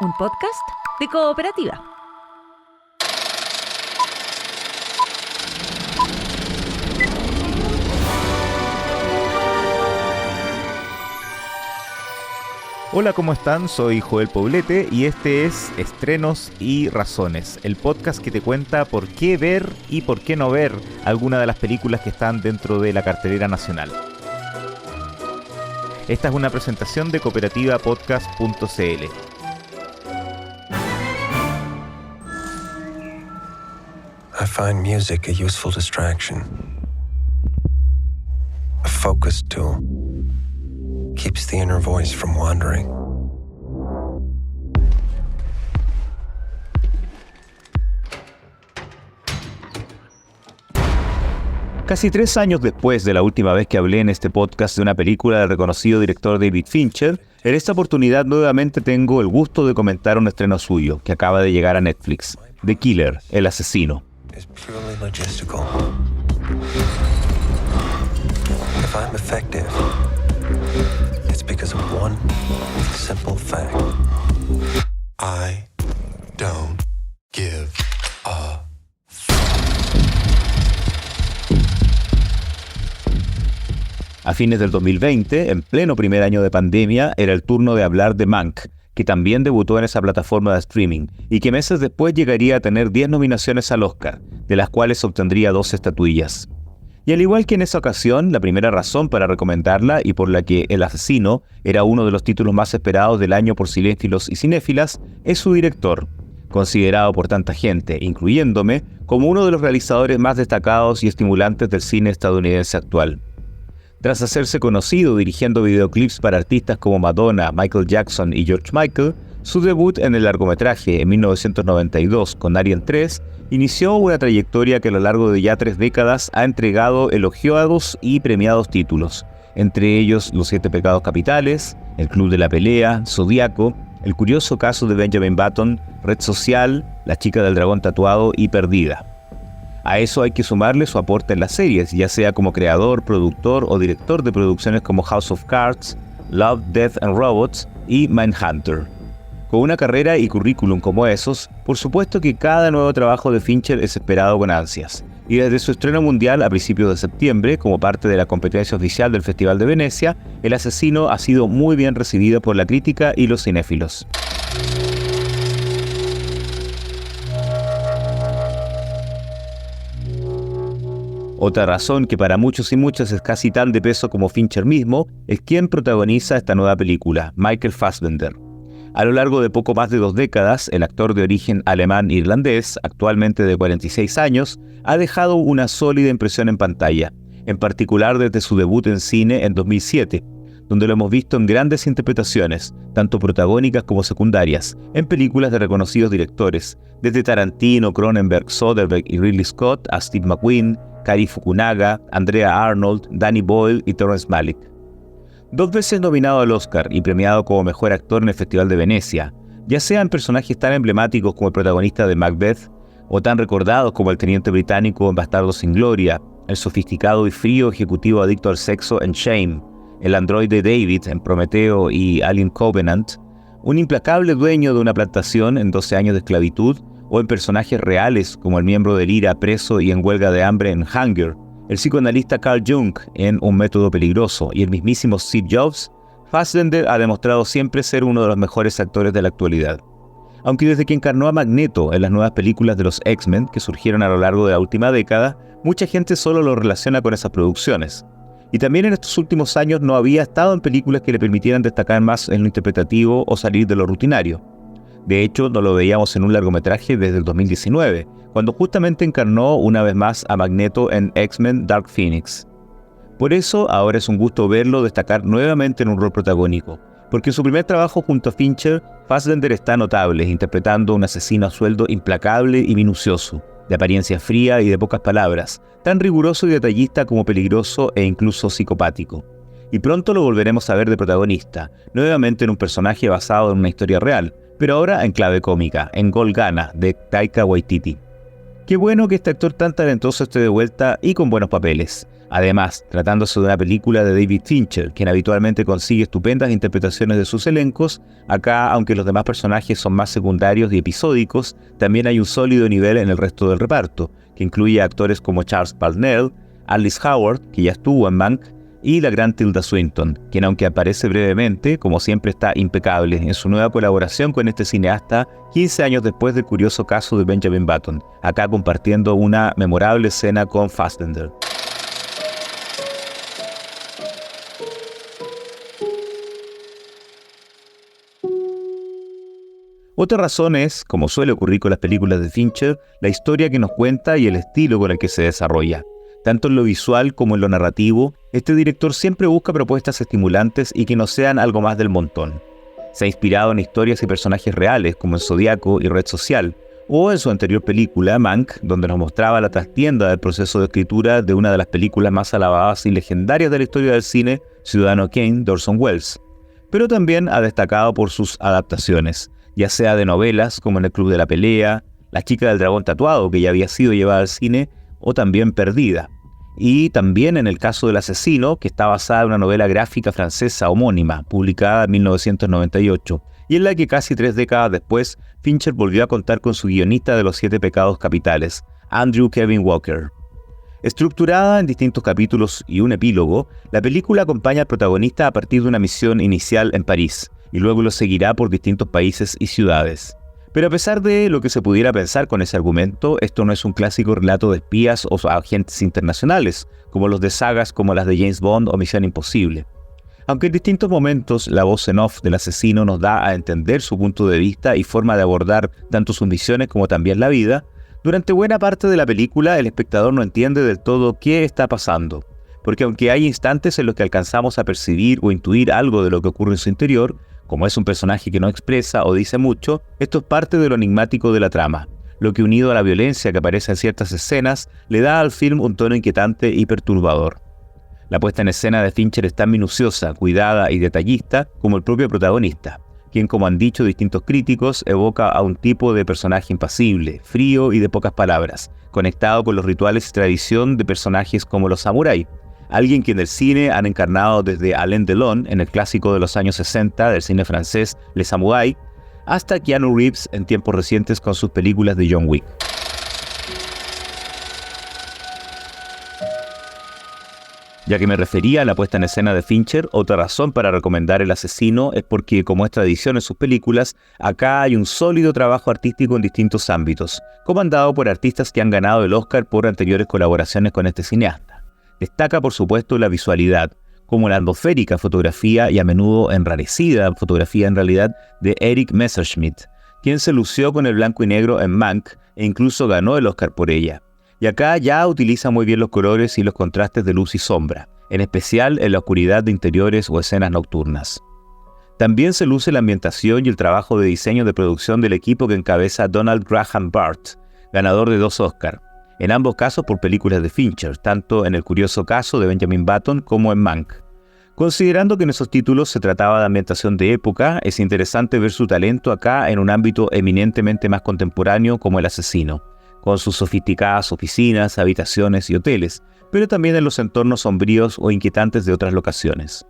un podcast de Cooperativa. Hola, ¿cómo están? Soy Joel Poblete y este es Estrenos y Razones, el podcast que te cuenta por qué ver y por qué no ver alguna de las películas que están dentro de la cartelera nacional. Esta es una presentación de cooperativapodcast.cl. I find music a useful distraction, a focus tool. Keeps the inner voice from wandering. Casi 3 años después de la última vez que hablé en este podcast de una película del reconocido director David Fincher, en esta oportunidad nuevamente tengo el gusto de comentar un estreno suyo que acaba de llegar a Netflix, The Killer, El Asesino. Is purely logistical. If I'm effective, it's because of one simple fact. I don't give a A fines del 2020, en pleno primer año de pandemia, era el turno de hablar de Mank, que también debutó en esa plataforma de streaming y que meses después llegaría a tener 10 nominaciones al Oscar, de las cuales obtendría 2 estatuillas. Y al igual que en esa ocasión, la primera razón para recomendarla y por la que El Asesino era uno de los títulos más esperados del año por cinéfilos y cinéfilas, es su director, considerado por tanta gente, incluyéndome, como uno de los realizadores más destacados y estimulantes del cine estadounidense actual. Tras hacerse conocido dirigiendo videoclips para artistas como Madonna, Michael Jackson y George Michael, su debut en el largometraje en 1992 con Alien 3 inició una trayectoria que a lo largo de ya 3 décadas ha entregado elogiados y premiados títulos, entre ellos Los 7 pecados capitales, El club de la pelea, Zodíaco, El curioso caso de Benjamin Button, Red social, La chica del dragón tatuado y Perdida. A eso hay que sumarle su aporte en las series, ya sea como creador, productor o director de producciones como House of Cards, Love, Death and Robots y Mindhunter. Con una carrera y currículum como esos, por supuesto que cada nuevo trabajo de Fincher es esperado con ansias. Y desde su estreno mundial a principios de septiembre, como parte de la competencia oficial del Festival de Venecia, El Asesino ha sido muy bien recibido por la crítica y los cinéfilos. Otra razón que para muchos y muchas es casi tan de peso como Fincher mismo, es quien protagoniza esta nueva película, Michael Fassbender. A lo largo de poco más de 2 décadas, el actor de origen alemán-irlandés, actualmente de 46 años, ha dejado una sólida impresión en pantalla, en particular desde su debut en cine en 2007, donde lo hemos visto en grandes interpretaciones, tanto protagónicas como secundarias, en películas de reconocidos directores, desde Tarantino, Cronenberg, Soderbergh y Ridley Scott a Steve McQueen, Cary Fukunaga, Andrea Arnold, Danny Boyle y Terrence Malick. 2 veces nominado al Oscar y premiado como mejor actor en el Festival de Venecia, ya sean personajes tan emblemáticos como el protagonista de Macbeth, o tan recordados como el teniente británico en Bastardos sin Gloria, el sofisticado y frío ejecutivo adicto al sexo en Shame, el androide David en Prometeo y Alien Covenant, un implacable dueño de una plantación en 12 años de esclavitud, o en personajes reales como el miembro del IRA preso y en huelga de hambre en Hunger, el psicoanalista Carl Jung en Un método peligroso y el mismísimo Steve Jobs, Fassbender ha demostrado siempre ser uno de los mejores actores de la actualidad. Aunque desde que encarnó a Magneto en las nuevas películas de los X-Men que surgieron a lo largo de la última década, mucha gente solo lo relaciona con esas producciones. Y también en estos últimos años no había estado en películas que le permitieran destacar más en lo interpretativo o salir de lo rutinario. De hecho, no lo veíamos en un largometraje desde el 2019, cuando justamente encarnó una vez más a Magneto en X-Men Dark Phoenix. Por eso, ahora es un gusto verlo destacar nuevamente en un rol protagónico, porque en su primer trabajo junto a Fincher, Fassbender está notable, interpretando a un asesino a sueldo implacable y minucioso, de apariencia fría y de pocas palabras, tan riguroso y detallista como peligroso e incluso psicopático. Y pronto lo volveremos a ver de protagonista, nuevamente en un personaje basado en una historia real, pero ahora en clave cómica, en Golgana, de Taika Waititi. Qué bueno que este actor tan talentoso esté de vuelta y con buenos papeles. Además, tratándose de una película de David Fincher, quien habitualmente consigue estupendas interpretaciones de sus elencos, acá, aunque los demás personajes son más secundarios y episódicos, también hay un sólido nivel en el resto del reparto, que incluye a actores como Charles Parnell, Alice Howard, que ya estuvo en Mank, y la gran Tilda Swinton, quien aunque aparece brevemente, como siempre está impecable en su nueva colaboración con este cineasta 15 años después del curioso caso de Benjamin Button, acá compartiendo una memorable escena con Fassbender. Otra razón es, como suele ocurrir con las películas de Fincher, la historia que nos cuenta y el estilo con el que se desarrolla. Tanto en lo visual como en lo narrativo, este director siempre busca propuestas estimulantes y que no sean algo más del montón. Se ha inspirado en historias y personajes reales, como en Zodiaco y Red Social, o en su anterior película, Mank, donde nos mostraba la trastienda del proceso de escritura de una de las películas más alabadas y legendarias de la historia del cine, Ciudadano Kane, de Orson Welles. Pero también ha destacado por sus adaptaciones, ya sea de novelas como En el Club de la Pelea, La chica del dragón tatuado, que ya había sido llevada al cine, o también Perdida. Y también en el caso del asesino, que está basada en una novela gráfica francesa homónima, publicada en 1998, y en la que casi 3 décadas después, Fincher volvió a contar con su guionista de Los 7 pecados capitales, Andrew Kevin Walker. Estructurada en distintos capítulos y un epílogo, la película acompaña al protagonista a partir de una misión inicial en París, y luego lo seguirá por distintos países y ciudades. Pero a pesar de lo que se pudiera pensar con ese argumento, esto no es un clásico relato de espías o agentes internacionales, como los de sagas como las de James Bond o Misión Imposible. Aunque en distintos momentos la voz en off del asesino nos da a entender su punto de vista y forma de abordar tanto sus misiones como también la vida, durante buena parte de la película el espectador no entiende del todo qué está pasando. Porque aunque hay instantes en los que alcanzamos a percibir o intuir algo de lo que ocurre en su interior, como es un personaje que no expresa o dice mucho, esto es parte de lo enigmático de la trama, lo que unido a la violencia que aparece en ciertas escenas, le da al film un tono inquietante y perturbador. La puesta en escena de Fincher es tan minuciosa, cuidada y detallista como el propio protagonista, quien, como han dicho distintos críticos, evoca a un tipo de personaje impasible, frío y de pocas palabras, conectado con los rituales y tradición de personajes como los samuráis. Alguien que en el cine han encarnado desde Alain Delon en el clásico de los años 60 del cine francés Les Samouraïs, hasta Keanu Reeves en tiempos recientes con sus películas de John Wick. Ya que me refería a la puesta en escena de Fincher, otra razón para recomendar El asesino es porque, como es tradición en sus películas, acá hay un sólido trabajo artístico en distintos ámbitos, comandado por artistas que han ganado el Oscar por anteriores colaboraciones con este cineasta. Destaca, por supuesto, la visualidad, como la atmosférica fotografía y a menudo enrarecida fotografía en realidad de Eric Messerschmidt, quien se lució con el blanco y negro en Mank e incluso ganó el Oscar por ella. Y acá ya utiliza muy bien los colores y los contrastes de luz y sombra, en especial en la oscuridad de interiores o escenas nocturnas. También se luce la ambientación y el trabajo de diseño de producción del equipo que encabeza Donald Graham Bart, ganador de 2 Oscar. En ambos casos por películas de Fincher, tanto en El curioso caso de Benjamin Button como en Mank. Considerando que en esos títulos se trataba de ambientación de época, es interesante ver su talento acá en un ámbito eminentemente más contemporáneo como El asesino, con sus sofisticadas oficinas, habitaciones y hoteles, pero también en los entornos sombríos o inquietantes de otras locaciones.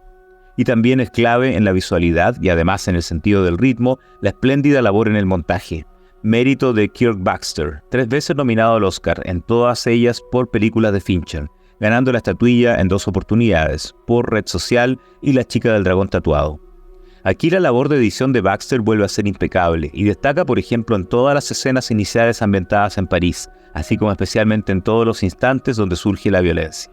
Y también es clave en la visualidad y además en el sentido del ritmo, la espléndida labor en el montaje, mérito de Kirk Baxter, 3 veces nominado al Oscar, en todas ellas por películas de Fincher, ganando la estatuilla en 2 oportunidades, por Red Social y La chica del dragón tatuado. Aquí la labor de edición de Baxter vuelve a ser impecable y destaca, por ejemplo, en todas las escenas iniciales ambientadas en París, así como especialmente en todos los instantes donde surge la violencia.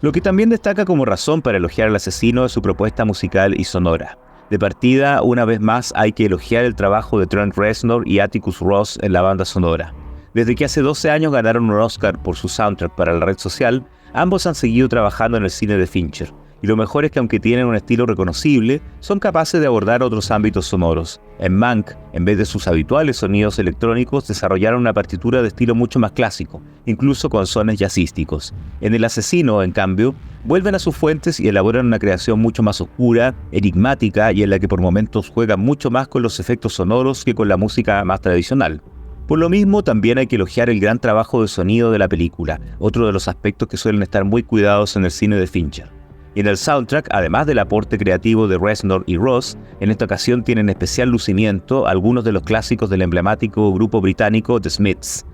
Lo que también destaca como razón para elogiar al asesino es su propuesta musical y sonora. De partida, una vez más, hay que elogiar el trabajo de Trent Reznor y Atticus Ross en la banda sonora. Desde que hace 12 años ganaron un Oscar por su soundtrack para La red social, ambos han seguido trabajando en el cine de Fincher. Y lo mejor es que aunque tienen un estilo reconocible, son capaces de abordar otros ámbitos sonoros. En Mank, en vez de sus habituales sonidos electrónicos, desarrollaron una partitura de estilo mucho más clásico, incluso con sones jazzísticos. En El asesino, en cambio, vuelven a sus fuentes y elaboran una creación mucho más oscura, enigmática y en la que por momentos juegan mucho más con los efectos sonoros que con la música más tradicional. Por lo mismo, también hay que elogiar el gran trabajo de sonido de la película, otro de los aspectos que suelen estar muy cuidados en el cine de Fincher. Y en el soundtrack, además del aporte creativo de Reznor y Ross, en esta ocasión tienen especial lucimiento algunos de los clásicos del emblemático grupo británico The Smiths,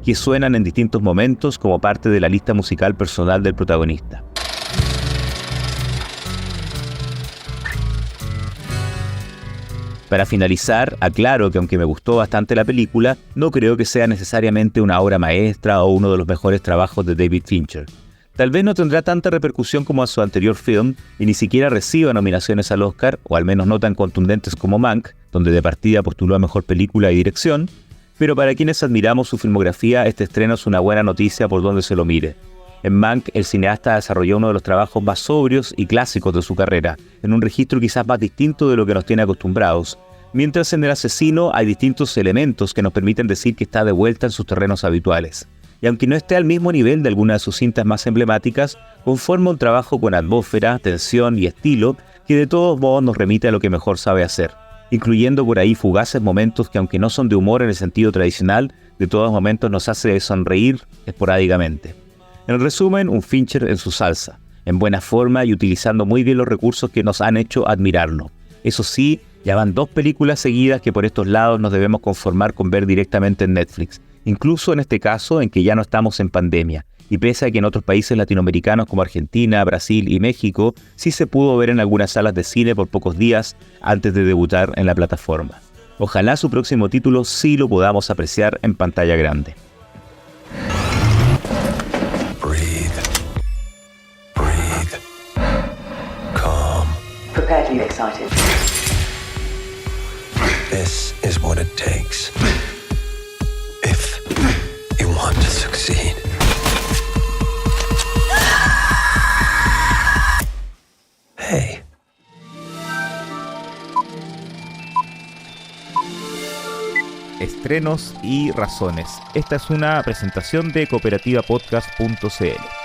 que suenan en distintos momentos como parte de la lista musical personal del protagonista. Para finalizar, aclaro que aunque me gustó bastante la película, no creo que sea necesariamente una obra maestra o uno de los mejores trabajos de David Fincher. Tal vez no tendrá tanta repercusión como a su anterior film y ni siquiera reciba nominaciones al Oscar, o al menos no tan contundentes como Mank, donde de partida postuló a Mejor Película y Dirección, pero para quienes admiramos su filmografía, este estreno es una buena noticia por donde se lo mire. En Mank, el cineasta desarrolló uno de los trabajos más sobrios y clásicos de su carrera, en un registro quizás más distinto de lo que nos tiene acostumbrados, mientras en El Asesino hay distintos elementos que nos permiten decir que está de vuelta en sus terrenos habituales. Y aunque no esté al mismo nivel de algunas de sus cintas más emblemáticas, conforma un trabajo con atmósfera, tensión y estilo que de todos modos nos remite a lo que mejor sabe hacer, incluyendo por ahí fugaces momentos que, aunque no son de humor en el sentido tradicional, de todos momentos nos hace sonreír esporádicamente. En resumen, un Fincher en su salsa, en buena forma y utilizando muy bien los recursos que nos han hecho admirarlo. Eso sí, ya van 2 películas seguidas que por estos lados nos debemos conformar con ver directamente en Netflix, incluso en este caso en que ya no estamos en pandemia, y pese a que en otros países latinoamericanos como Argentina, Brasil y México sí se pudo ver en algunas salas de cine por pocos días antes de debutar en la plataforma. Ojalá su próximo título sí lo podamos apreciar en pantalla grande. Breathe. Breathe. Calm. Prepare to be excited. This is what it takes. If you want to succeed. Hey. Estrenos y razones. Esta es una presentación de cooperativapodcast.cl.